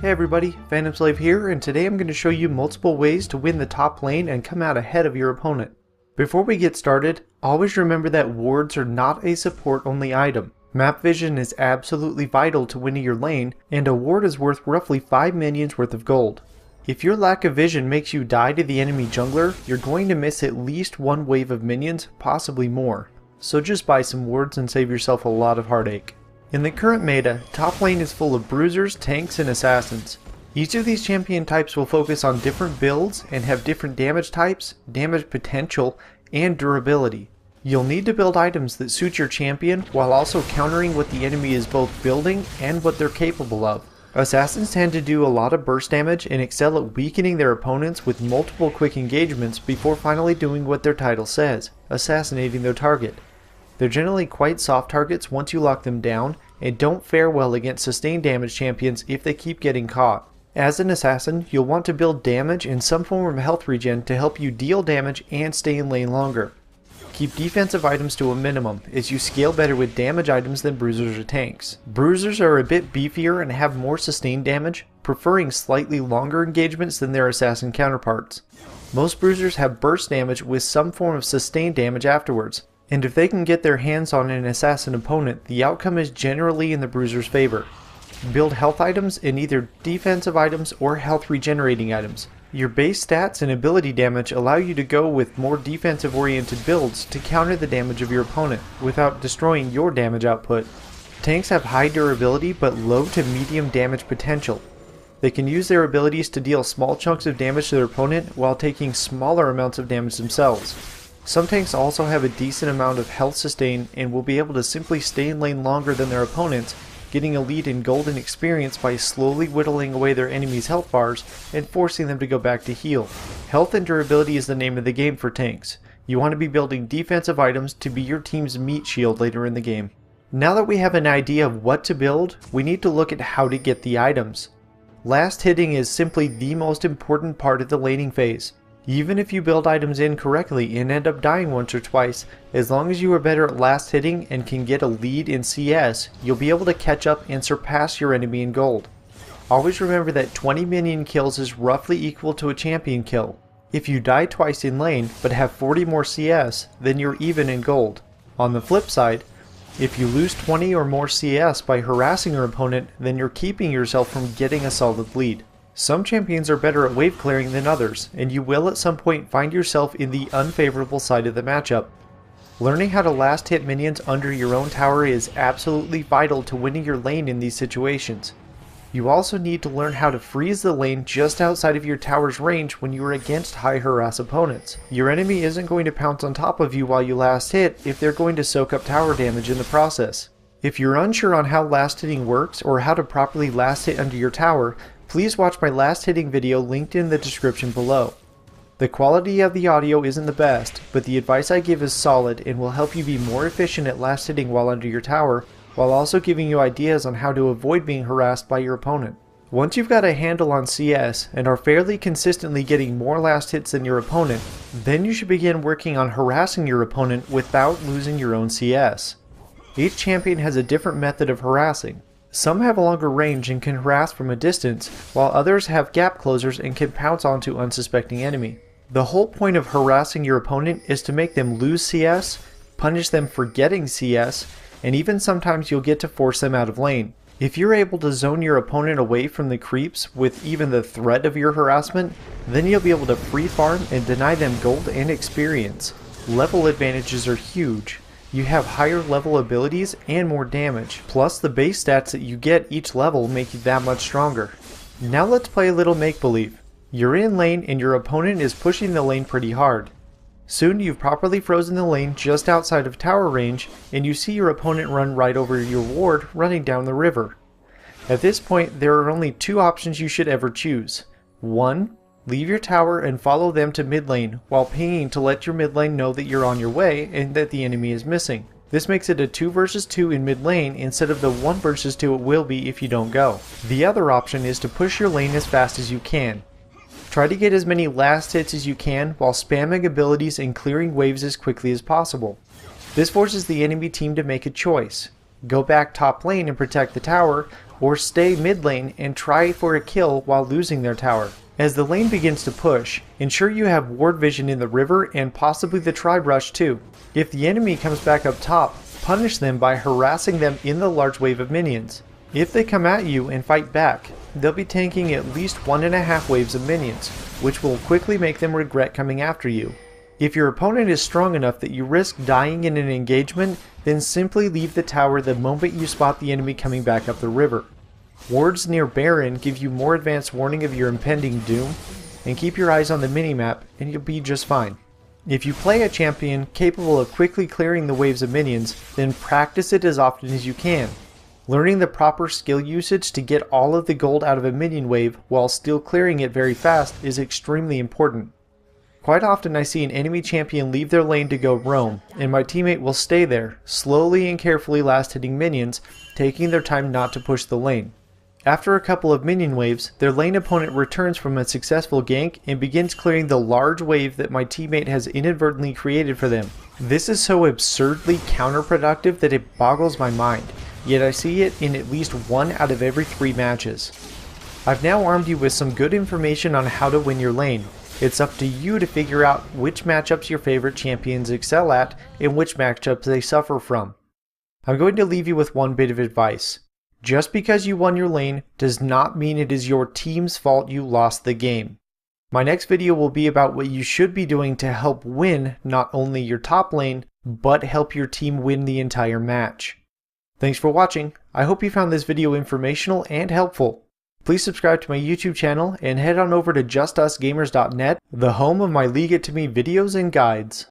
Hey everybody, Phantom Slave here, and today I'm going to show you multiple ways to win the top lane and come out ahead of your opponent. Before we get started, always remember that wards are not a support only item. Map vision is absolutely vital to winning your lane, and a ward is worth roughly 5 minions worth of gold. If your lack of vision makes you die to the enemy jungler, you're going to miss at least one wave of minions, possibly more. So just buy some wards and save yourself a lot of heartache. In the current meta, top lane is full of bruisers, tanks, and assassins. Each of these champion types will focus on different builds and have different damage types, damage potential, and durability. You'll need to build items that suit your champion while also countering what the enemy is both building and what they're capable of. Assassins tend to do a lot of burst damage and excel at weakening their opponents with multiple quick engagements before finally doing what their title says, assassinating their target. They're generally quite soft targets once you lock them down, and don't fare well against sustained damage champions if they keep getting caught. As an assassin, you'll want to build damage and some form of health regen to help you deal damage and stay in lane longer. Keep defensive items to a minimum, as you scale better with damage items than bruisers or tanks. Bruisers are a bit beefier and have more sustained damage, preferring slightly longer engagements than their assassin counterparts. Most bruisers have burst damage with some form of sustained damage afterwards, and if they can get their hands on an assassin opponent, the outcome is generally in the bruiser's favor. Build health items in either defensive items or health regenerating items. Your base stats and ability damage allow you to go with more defensive oriented builds to counter the damage of your opponent without destroying your damage output. Tanks have high durability but low to medium damage potential. They can use their abilities to deal small chunks of damage to their opponent while taking smaller amounts of damage themselves. Some tanks also have a decent amount of health sustain and will be able to simply stay in lane longer than their opponents, getting a lead in golden experience by slowly whittling away their enemies' health bars and forcing them to go back to heal. Health and durability is the name of the game for tanks. You want to be building defensive items to be your team's meat shield later in the game. Now that we have an idea of what to build, we need to look at how to get the items. Last hitting is simply the most important part of the laning phase. Even if you build items incorrectly and end up dying once or twice, as long as you are better at last hitting and can get a lead in CS, you'll be able to catch up and surpass your enemy in gold. Always remember that 20 minion kills is roughly equal to a champion kill. If you die twice in lane but have 40 more CS, then you're even in gold. On the flip side, if you lose 20 or more CS by harassing your opponent, then you're keeping yourself from getting a solid lead. Some champions are better at wave clearing than others, and you will at some point find yourself in the unfavorable side of the matchup. Learning how to last hit minions under your own tower is absolutely vital to winning your lane in these situations. You also need to learn how to freeze the lane just outside of your tower's range when you are against high harass opponents. Your enemy isn't going to pounce on top of you while you last hit if they're going to soak up tower damage in the process. If you're unsure on how last hitting works or how to properly last hit under your tower, please watch my last hitting video linked in the description below. The quality of the audio isn't the best, but the advice I give is solid and will help you be more efficient at last hitting while under your tower, while also giving you ideas on how to avoid being harassed by your opponent. Once you've got a handle on CS and are fairly consistently getting more last hits than your opponent, then you should begin working on harassing your opponent without losing your own CS. Each champion has a different method of harassing. Some have a longer range and can harass from a distance, while others have gap closers and can pounce onto unsuspecting enemy. The whole point of harassing your opponent is to make them lose CS, punish them for getting CS, and even sometimes you'll get to force them out of lane. If you're able to zone your opponent away from the creeps with even the threat of your harassment, then you'll be able to free farm and deny them gold and experience. Level advantages are huge. You have higher level abilities and more damage, plus the base stats that you get each level make you that much stronger. Now let's play a little make-believe. You're in lane and your opponent is pushing the lane pretty hard. Soon you've properly frozen the lane just outside of tower range and you see your opponent run right over your ward running down the river. At this point there are only two options you should ever choose. 1. Leave your tower and follow them to mid lane while pinging to let your mid lane know that you're on your way and that the enemy is missing. This makes it a 2 versus 2 in mid lane instead of the 1 versus 2 it will be if you don't go. The other option is to push your lane as fast as you can. Try to get as many last hits as you can while spamming abilities and clearing waves as quickly as possible. This forces the enemy team to make a choice. Go back top lane and protect the tower, or stay mid lane and try for a kill while losing their tower. As the lane begins to push, ensure you have ward vision in the river and possibly the tribe rush too. If the enemy comes back up top, punish them by harassing them in the large wave of minions. If they come at you and fight back, they'll be tanking at least 1.5 waves of minions, which will quickly make them regret coming after you. If your opponent is strong enough that you risk dying in an engagement, then simply leave the tower the moment you spot the enemy coming back up the river. Wards near Baron give you more advanced warning of your impending doom, and keep your eyes on the minimap and you'll be just fine. If you play a champion capable of quickly clearing the waves of minions, then practice it as often as you can. Learning the proper skill usage to get all of the gold out of a minion wave while still clearing it very fast is extremely important. Quite often I see an enemy champion leave their lane to go roam, and my teammate will stay there, slowly and carefully last hitting minions, taking their time not to push the lane. After a couple of minion waves, their lane opponent returns from a successful gank and begins clearing the large wave that my teammate has inadvertently created for them. This is so absurdly counterproductive that it boggles my mind, yet I see it in at least 1 out of every 3 matches. I've now armed you with some good information on how to win your lane. It's up to you to figure out which matchups your favorite champions excel at and which matchups they suffer from. I'm going to leave you with one bit of advice. Just because you won your lane does not mean it is your team's fault you lost the game. My next video will be about what you should be doing to help win not only your top lane, but help your team win the entire match. Thanks for watching. I hope you found this video informational and helpful. Please subscribe to my YouTube channel and head on over to justusgamers.net, the home of my League It To Me videos and guides.